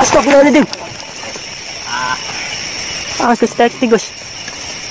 Astagfirullahaladzim. Gus, hati Gus.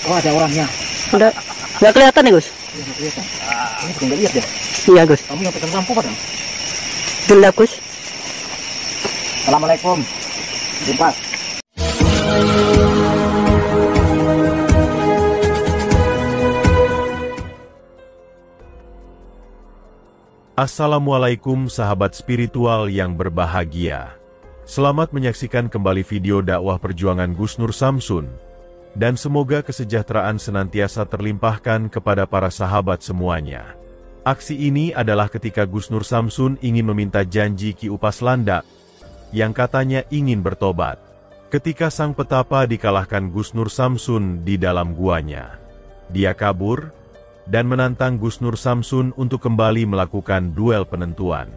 Oh, ada orangnya. Udah nggak kelihatan nih Gus. Ini belum lihat ya. Iya Gus. Kamu yang pegang lampu kan? Gelap Gus. Assalamualaikum. Jumpa. Assalamualaikum sahabat spiritual yang berbahagia. Selamat menyaksikan kembali video dakwah perjuangan Gus Nur Samsun. Dan semoga kesejahteraan senantiasa terlimpahkan kepada para sahabat semuanya. Aksi ini adalah ketika Gus Nur Samsun ingin meminta janji Ki Upas Landak, yang katanya ingin bertobat. Ketika sang petapa dikalahkan Gus Nur Samsun di dalam guanya, dia kabur dan menantang Gus Nur Samsun untuk kembali melakukan duel penentuan.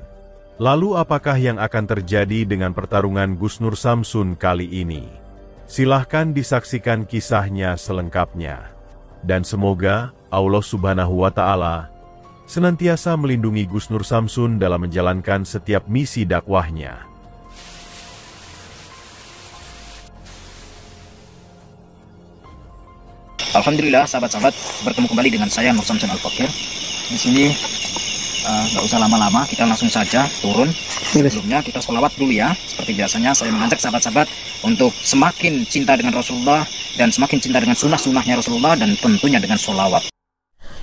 Lalu apakah yang akan terjadi dengan pertarungan Gus Nur Samsun kali ini? Silahkan disaksikan kisahnya selengkapnya. Dan semoga Allah Subhanahu wa Ta'ala senantiasa melindungi Gus Nur Samsun dalam menjalankan setiap misi dakwahnya. Alhamdulillah sahabat-sahabat, bertemu kembali dengan saya Nur Samsun Al-Fakir. Di sini nggak usah lama-lama, kita langsung saja turun. Sebelumnya kita sholawat dulu ya. Seperti biasanya saya mengajak sahabat-sahabat untuk semakin cinta dengan Rasulullah dan semakin cinta dengan sunnah-sunnahnya Rasulullah dan tentunya dengan sholawat.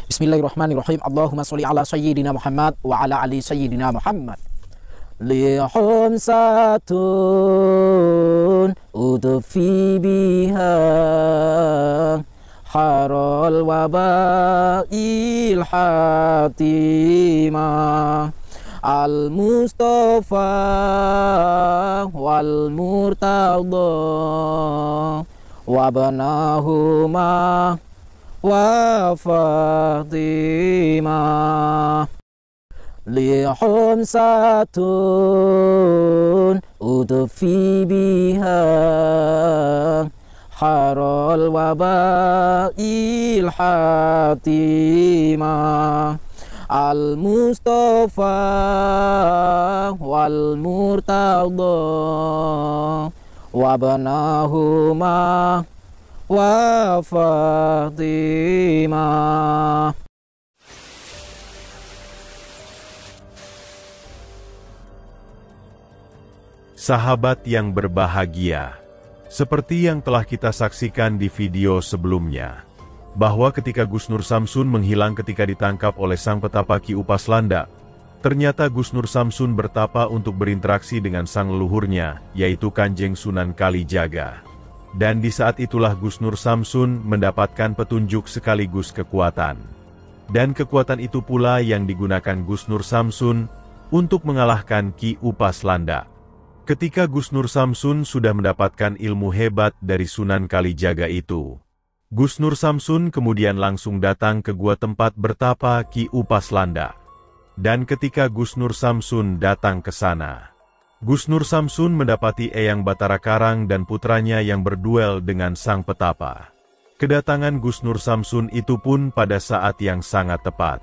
Bismillahirrahmanirrahim. Allahumma sholli ala sayyidina Muhammad wa ala ali sayyidina Muhammad. Lihum satun udfi biha harul wabail hatimah al-Mustafa wal Murtada wabnahuma wa Fatimah lihum satun udfi biha harul wabail hatimah al-Mustafa wal Murtada wabnahuma wa Fatimah. Sahabat yang berbahagia, seperti yang telah kita saksikan di video sebelumnya, bahwa ketika Gus Nur Samsun menghilang ketika ditangkap oleh sang petapa Ki Upas Landak, ternyata Gus Nur Samsun bertapa untuk berinteraksi dengan sang leluhurnya, yaitu Kanjeng Sunan Kalijaga. Dan di saat itulah Gus Nur Samsun mendapatkan petunjuk sekaligus kekuatan. Dan kekuatan itu pula yang digunakan Gus Nur Samsun untuk mengalahkan Ki Upas Landak. Ketika Gus Nur Samsun sudah mendapatkan ilmu hebat dari Sunan Kalijaga itu, Gus Nur Samsun kemudian langsung datang ke gua tempat bertapa Ki Upas Landak. Dan ketika Gus Nur Samsun datang ke sana, Gus Nur Samsun mendapati Eyang Batara Karang dan putranya yang berduel dengan sang petapa. Kedatangan Gus Nur Samsun itu pun pada saat yang sangat tepat.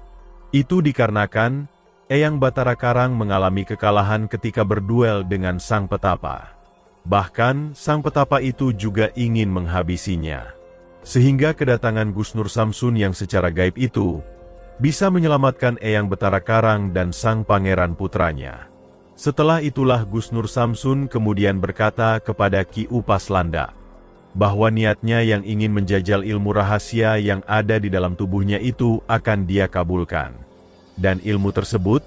Itu dikarenakan Eyang Batara Karang mengalami kekalahan ketika berduel dengan sang petapa. Bahkan, sang petapa itu juga ingin menghabisinya. Sehingga kedatangan Gus Nur Samsun yang secara gaib itu, bisa menyelamatkan Eyang Batara Karang dan sang pangeran putranya. Setelah itulah Gus Nur Samsun kemudian berkata kepada Ki Upas Landak, bahwa niatnya yang ingin menjajal ilmu rahasia yang ada di dalam tubuhnya itu akan dia kabulkan. Dan ilmu tersebut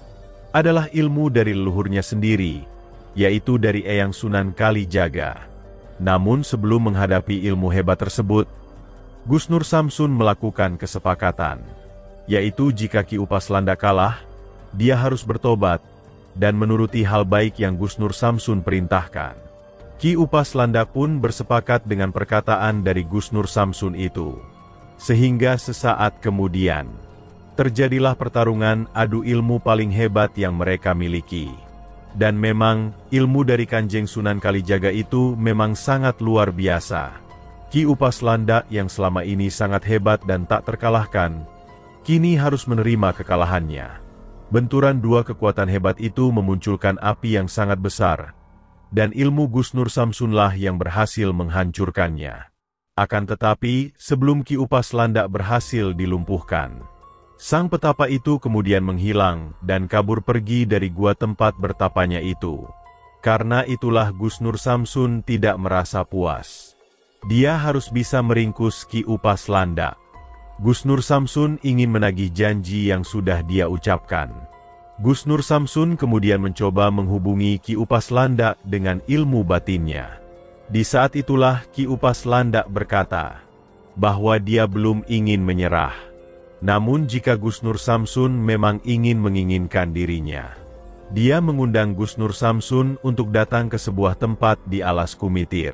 adalah ilmu dari leluhurnya sendiri, yaitu dari Eyang Sunan Kalijaga. Namun sebelum menghadapi ilmu hebat tersebut, Gus Nur Samsun melakukan kesepakatan, yaitu jika Ki Upas Landak kalah, dia harus bertobat dan menuruti hal baik yang Gus Nur Samsun perintahkan. Ki Upas Landak pun bersepakat dengan perkataan dari Gus Nur Samsun itu. Sehingga sesaat kemudian, terjadilah pertarungan adu ilmu paling hebat yang mereka miliki. Dan memang, ilmu dari Kanjeng Sunan Kalijaga itu memang sangat luar biasa. Ki Upas Landak yang selama ini sangat hebat dan tak terkalahkan, kini harus menerima kekalahannya. Benturan dua kekuatan hebat itu memunculkan api yang sangat besar, dan ilmu Gus Nur Samsunlah yang berhasil menghancurkannya. Akan tetapi, sebelum Ki Upas Landak berhasil dilumpuhkan, sang petapa itu kemudian menghilang dan kabur pergi dari gua tempat bertapanya itu. Karena itulah Gus Nur Samsun tidak merasa puas. Dia harus bisa meringkus Ki Upas Landak. Gus Nur Samsun ingin menagih janji yang sudah dia ucapkan. Gus Nur Samsun kemudian mencoba menghubungi Ki Upas Landak dengan ilmu batinnya. Di saat itulah Ki Upas Landak berkata bahwa dia belum ingin menyerah. Namun jika Gus Nur Samsun memang ingin menginginkan dirinya, dia mengundang Gus Nur Samsun untuk datang ke sebuah tempat di alas Kumitir.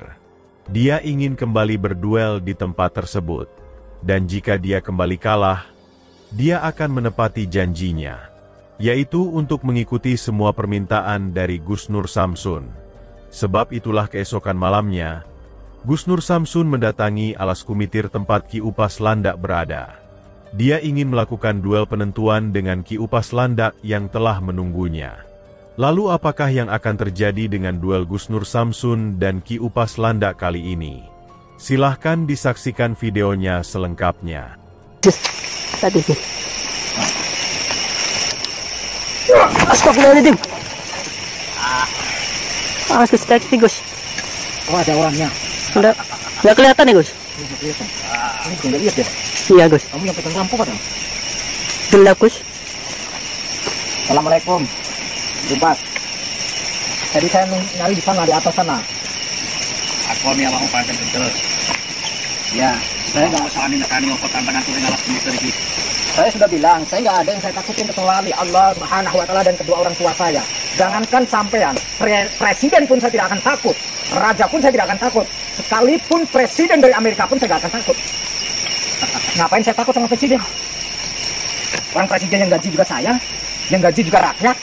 Dia ingin kembali berduel di tempat tersebut. Dan jika dia kembali kalah, dia akan menepati janjinya, yaitu untuk mengikuti semua permintaan dari Gus Nur Samsun. Sebab itulah keesokan malamnya, Gus Nur Samsun mendatangi alas Kumitir tempat Ki Upas Landak berada. Dia ingin melakukan duel penentuan dengan Ki Upas Landak yang telah menunggunya. Lalu apakah yang akan terjadi dengan duel Gus Nur Samsun dan Ki Upas Landak kali ini? Silahkan disaksikan videonya selengkapnya. Tadi sih. Astagfirullahaladzim. Awas Gus, hati Gus. Oh, ada orangnya. Nggak kelihatan nih Gus. Ini nggak lihat ya? Iya Gus. Kamu yang pegang lampu kan? Gelap Gus. Assalamualaikum. Jumpa. Tadi saya nyari di sana, di atas sana. Aku nih mau pakai betul. Ya, saya nggak usah nekani ngopot tantangan turun alas Kumitir ini. Saya sudah bilang, saya nggak ada yang saya takutin kecuali Allah Subhanahu wa Ta'ala dan kedua orang tua saya. Jangankan sampean, presiden pun saya tidak akan takut, raja pun saya tidak akan takut, sekalipun presiden dari Amerika pun saya tidak akan takut. Ngapain saya takut sama presiden? Orang presiden yang gaji juga saya, yang gaji juga rakyat.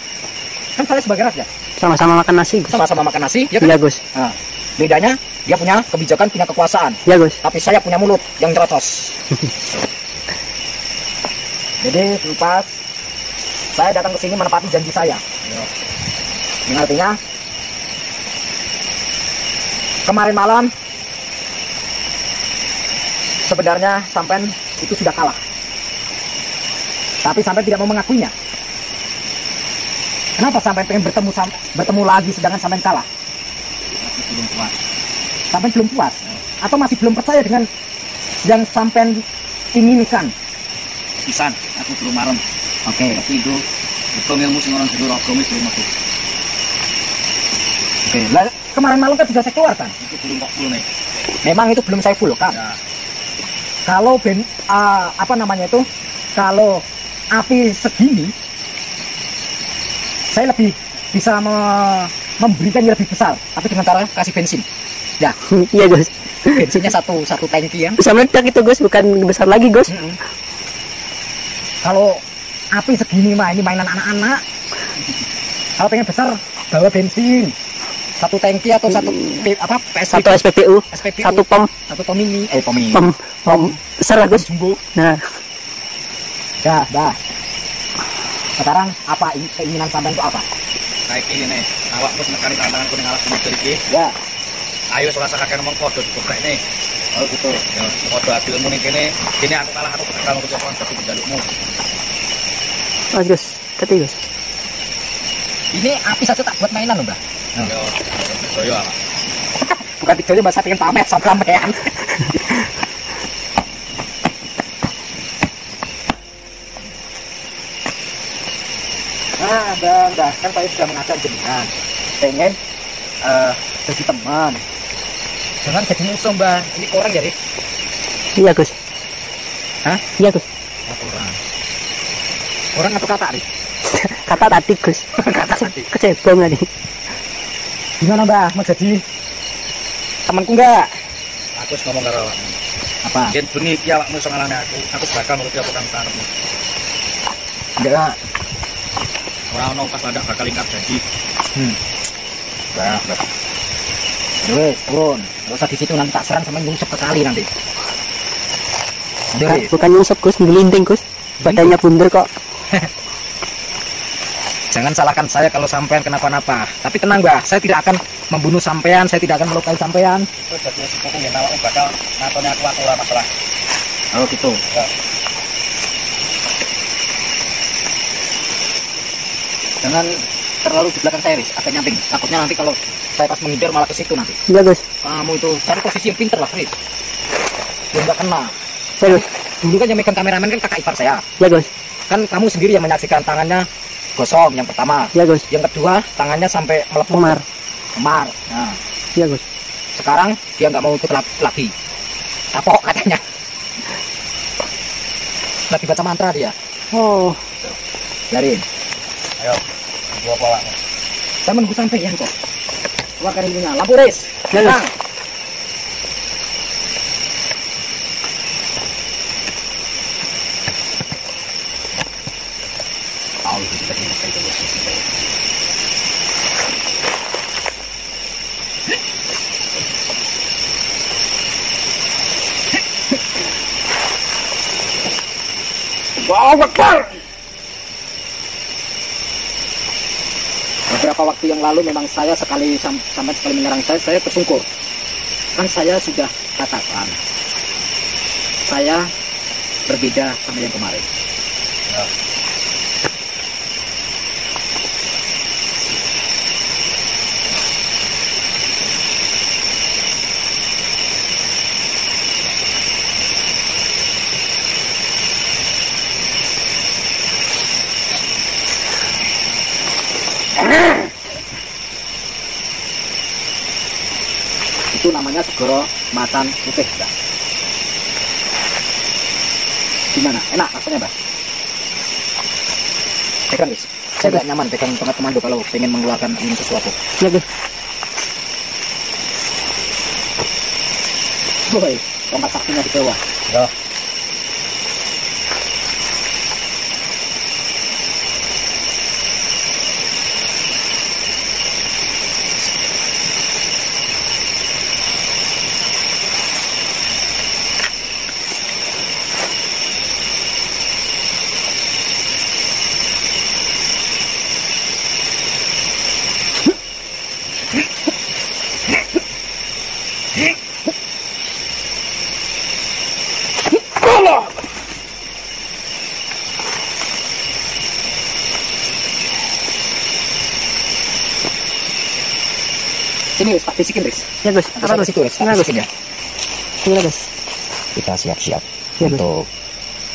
Kan saya sebagai rakyat. Sama-sama makan nasi Gus. Sama-sama makan nasi, ya kan? Iya Gus. Nah, bedanya dia punya kebijakan, punya kekuasaan. Iya Gus. Tapi saya punya mulut yang nyerocos. Jadi pas saya datang ke sini menepati janji saya. Ini artinya kemarin malam sebenarnya sampean itu sudah kalah. Tapi sampean tidak mau mengakuinya. Kenapa sampean pengen bertemu lagi sedangkan sampean kalah? Belum puas. Sampean belum puas? Atau masih belum percaya dengan yang sampean inginkan? Pisan, aku belum marem. Oke. Tapi itu ilmu sing orang dulu rogomis belum aku. Oke. Lah kemarin malam kan sudah saya keluarkan. Itu belum kok full nih. Memang itu belum saya full kan. Ya. Kalau apa namanya itu? Kalau api segini, saya lebih bisa memberikan yang lebih besar, tapi dengan cara kasih bensin. Ya. Iya Gus. Bensinnya satu tangki ya. Bisa meledak itu Gus, bukan besar lagi Gus. Kalau api segini mah ini mainan anak-anak. Kalau pengen besar bawa bensin. Satu tangki atau satu apa? Satu SPBU. Satu pom. Satu pom ini. Pom besar lah Gus. Jumbo. Nah. Dah. Sekarang apa keinginan sampean itu apa? Kayak ini nih. Awak terus nekani tantangan kuning alas Kumitir iki. Ya. Ayo rasakan ngomong kode bukrek nih. Oh gitu. Ya, kode adil muni kene aku kalah aku bakal ngucap konsep jalukmu. Mas Gus, hati Gus. Ini api saja tak buat mainan loh, Mbak. Yo, boyo apa? Bukan videonya Mbak, saya pengen pamer sama sampean. Udah, kan saya sudah mengajak jenengan. Pengen jadi teman. Jangan jadi musuh, Mbak. Ini orang ya, Rik? Iya Gus. Hah? Iya Gus. Orang atau kata, Rik? Kata tadi Gus. Kata tadi. Kecebong tadi. Gimana Mbak? Mau jadi temanku enggak? Aku ngomong karo awakmu. Apa? Yen bengi iki awakmu iso ngalahne aku bakal nuruti apa kang karepmu. Enggak. Ora ono pas Landak bakal ingkar janji. Bah. Wes, turun. Enggak usah di situ nanti tak serang sama nyungsep ke kali nanti. Bukan nyungsep Gus, ngelinting Gus. Badannya bunder kok. Jangan salahkan saya kalau sampean kenapa-napa. Tapi tenang Mbah, saya tidak akan membunuh sampean, saya tidak akan melukai sampean. Terus jadi sepupu yang nawa bakal natonya kuat ora masalah. Oh gitu. Ya. Jangan terlalu di belakang saya, Riz. Agak nyamping. Takutnya nanti kalau saya pas menghindar malah ke situ nanti. Iya Gus. Kamu itu cari posisi yang pintar lah, Riz. Biar nggak kena. Iya Gus. Dulu kan yang megang kameramen kan kakak ipar saya. Iya Gus. Kan kamu sendiri yang menyaksikan tangannya gosong yang pertama. Iya Gus. Yang kedua tangannya sampai melepuh. Memar. Nah, Iya Gus. sekarang dia nggak mau ikut lagi. Kapok katanya. Lagi baca mantra dia. Oh. Biarin. Ayo. Dua pola. Saya menunggu sampai ya kok. Keluarkan ilmunya. Lampu Riz. Ya, Gus. Bang. Allahu Akbar. Beberapa waktu yang lalu memang saya sampai sekali menyerang saya tersungkur. Kan saya sudah katakan, saya berbeda sama yang kemarin. Ya. Itu namanya segoro macan putih, Mbak. Gimana? Enak rasanya, Mbak? Pegang, guys. Saya tidak nyaman pegang tongkat komando kalau pengen mengeluarkan ini sesuatu. Iya Gus. Woi, tongkat saktinya di bawah. Ya. Sini, Riz, tak bisikin, Riz. Iya Gus. Apa Riz itu, Riz? Tak Iya Gus. bisikin ya. Iya Gus. Kita siap-siap Iya, Gus. untuk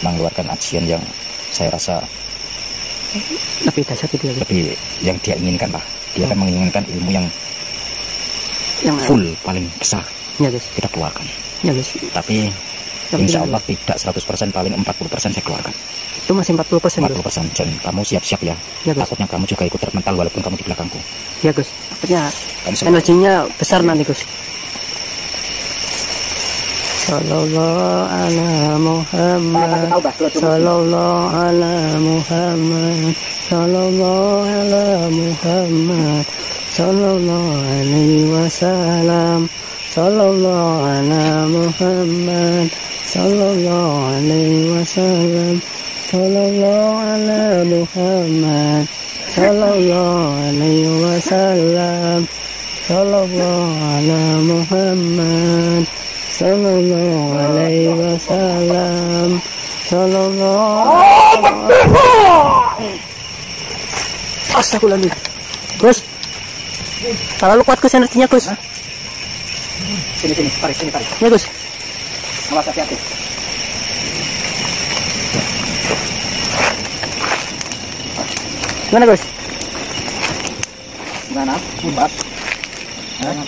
mengeluarkan ajian yang saya rasa Lebih dahsyat gitu ya Gus. lebih yang dia inginkan lah. Dia akan menginginkan ilmu yang Yang full, paling besar Iya Gus. kita keluarkan. Iya Gus. Tapi Yang insya penting Allah tidak 100%, paling 40% saya keluarkan. itu masih 40% Gus. 40%. Dan kamu siap-siap ya. Iya Gus. Takutnya kamu juga ikut termental walaupun kamu di belakangku. Iya Gus. Takutnya Kamu semua. energinya besar nanti Gus. Sallallahu ala Muhammad. Sallallahu ala Muhammad. Sallallahu ala Muhammad. Sallallahu alaihi wasallam. Sallallahu ala Muhammad. Sallallahu alaihi wasallam. Sallallahu ala Muhammad. Sallallahu alaihi wasallam. Sallallahu ala Muhammad. Sallallahu alaihi wasallam. Sallallahu Astagfirullahaladzim. Gus, terlalu kuat Gus energinya Gus. Sini, tarik, sini, tarik. Ya Gus. Awas, hati-hati. Gimana Gus? Gimana? Hebat.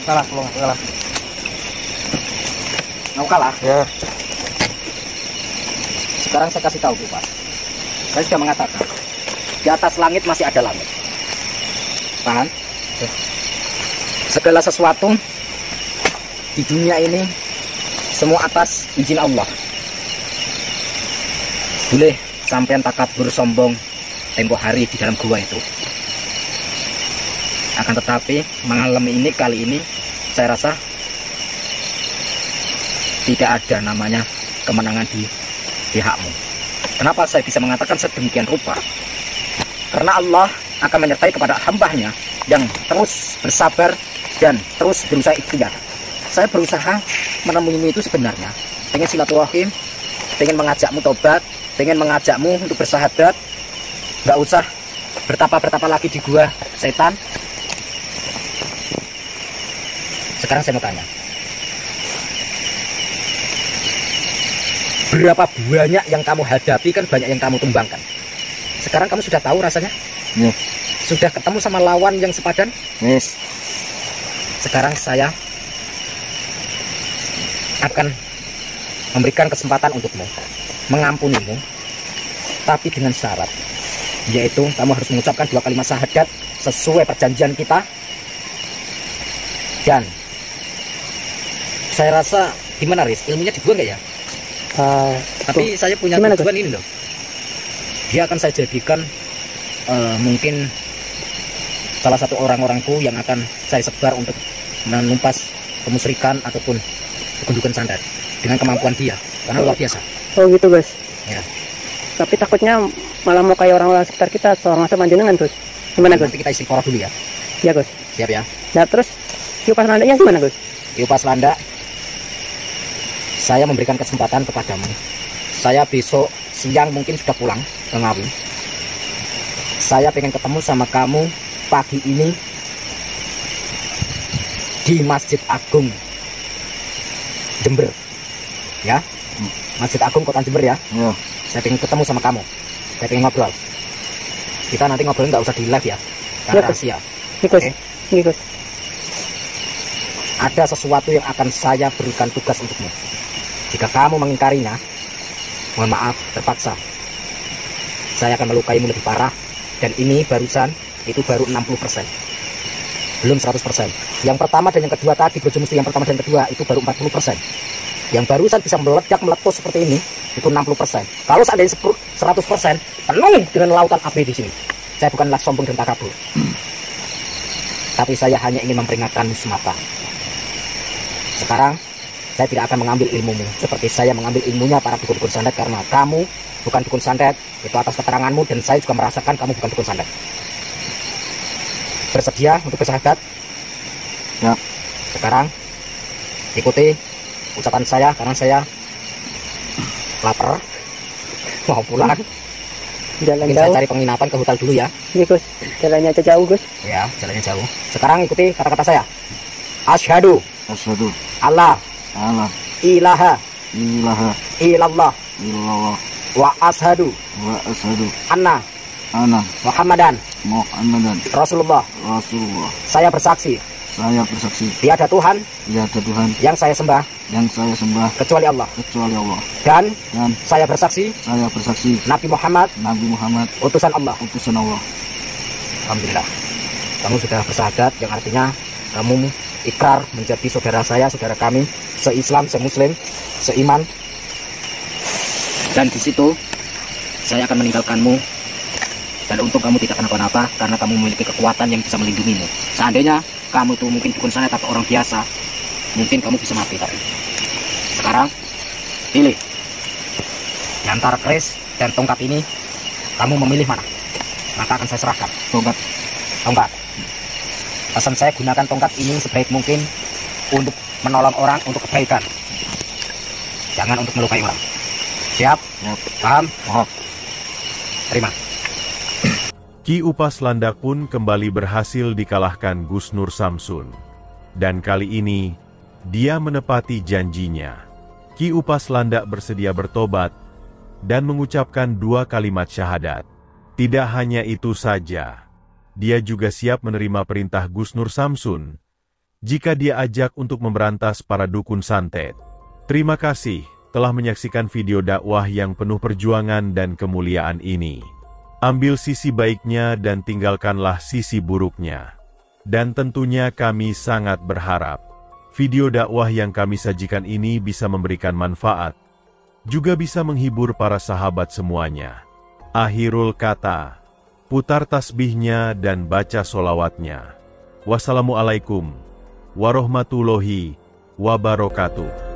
Kalah, belum kalah. Mau kalah? Ya. Sekarang saya kasih tahu, Pak. Saya sudah mengatakan, di atas langit masih ada langit. Paham? Segala sesuatu di dunia ini semua atas izin Allah. Boleh sampean takabur sombong tempo hari di dalam gua itu. Akan tetapi malam ini, kali ini saya rasa tidak ada namanya kemenangan di pihakmu. Kenapa saya bisa mengatakan sedemikian rupa? Karena Allah akan menyertai kepada hambanya yang terus bersabar dan terus berusaha ikhtiar. Saya berusaha menemuimu itu sebenarnya pengen silaturahim, pengen mengajakmu tobat, pengen mengajakmu untuk bersahadat, nggak usah bertapa-bertapa lagi di gua setan. Sekarang saya mau tanya, berapa banyak yang kamu hadapi, kan banyak yang kamu tumbangkan. Sekarang kamu sudah tahu rasanya? Yes. Sudah ketemu sama lawan yang sepadan? Yes. Sekarang saya akan memberikan kesempatan untukmu, mengampunimu, tapi dengan syarat, yaitu kamu harus mengucapkan 2 kalimat syahadat sesuai perjanjian kita. Dan saya rasa gimana, Riz? Ilmunya dibuang nggak ya? Tapi saya punya tujuan ini loh. Dia akan saya jadikan mungkin salah satu orang-orangku yang akan saya sebar untuk menumpas kemusyrikan ataupun dukun-dukun santet dengan kemampuan dia, karena luar biasa. Oh gitu guys. Ya. Tapi takutnya malah mau kayak orang-orang sekitar kita, seorang sama jenengan Gus. Gimana Gus? Nanti kita istiqoroh dulu ya. Ya Gus. Siap ya. Nah terus kipas landanya gimana Gus? Kipas Landa, saya memberikan kesempatan kepadamu. Saya besok siang mungkin sudah pulang ke Ngawi. Saya pengen ketemu sama kamu pagi ini di Masjid Agung Jember, ya. Masjid Agung Kota Jember ya. Saya pengen ketemu sama kamu. Saya pengen ngobrol. Kita nanti ngobrol nggak usah di live ya, karena rahasia. Oke. Gus. Ada sesuatu yang akan saya berikan tugas untukmu. Jika kamu mengingkarinya, mohon maaf, terpaksa saya akan melukaimu lebih parah. Dan ini barusan, itu baru 60%, belum 100%. Yang pertama dan yang kedua tadi, Brojo Musti yang pertama dan kedua, itu baru 40%. Yang barusan bisa meletus seperti ini, itu 60%. Kalau seandainya 100%, penuh dengan lautan api di sini. Saya bukanlah sombong dan takabur, tapi saya hanya ingin memperingatkanmu semata. Sekarang saya tidak akan mengambil ilmumu seperti saya mengambil ilmunya para dukun-dukun santet, karena kamu bukan dukun santet, itu atas keteranganmu, dan saya juga merasakan kamu bukan dukun santet. Bersedia untuk bersahadat? Ya. Sekarang ikuti ucapan saya, karena saya lapar, mau pulang. Jalan Mungkin jauh. saya cari penginapan ke hotel dulu ya. Iya Gus. Jalannya aja jauh Gus. Ya, jalannya jauh. Sekarang ikuti kata-kata saya. Asyhadu Asyhadu Allah alla ilaha ilaha illallah illallah wa asyhadu wa asyhadu anna anna Muhammadan Muhammadan Rasulullah. Rasulullah. Saya bersaksi Saya bersaksi tiada Tuhan tiada Tuhan yang saya sembah yang saya sembah kecuali Allah, kecuali Allah, dan dan saya bersaksi saya bersaksi Nabi Muhammad Nabi Muhammad utusan Allah. utusan Allah. Alhamdulillah, kamu sudah bersahadat, yang artinya kamu ikrar menjadi saudara saya, saudara kami, se-Islam, se-Muslim, seiman. Dan di situ saya akan meninggalkanmu, dan untung kamu tidak kenapa-napa, karena kamu memiliki kekuatan yang bisa melindungimu. Seandainya kamu tuh mungkin dukun santet atau orang biasa, mungkin kamu bisa mati. Tapi sekarang pilih di antara keris dan tongkat ini, kamu memilih mana, maka akan saya serahkan. Tongkat. Pesan saya, gunakan tongkat ini sebaik mungkin untuk menolong orang, untuk kebaikan, jangan untuk melukai orang. Siap? Paham? Mohon. Terima. Ki Upas Landak pun kembali berhasil dikalahkan Gus Nur Samsun. Dan kali ini, dia menepati janjinya. Ki Upas Landak bersedia bertobat dan mengucapkan 2 kalimat syahadat. Tidak hanya itu saja, dia juga siap menerima perintah Gus Nur Samsun jika dia ajak untuk memberantas para dukun santet. Terima kasih telah menyaksikan video dakwah yang penuh perjuangan dan kemuliaan ini. Ambil sisi baiknya dan tinggalkanlah sisi buruknya. Dan tentunya kami sangat berharap video dakwah yang kami sajikan ini bisa memberikan manfaat, juga bisa menghibur para sahabat semuanya. Akhirul kata, putar tasbihnya dan baca solawatnya. Wassalamualaikum warahmatullahi wabarakatuh.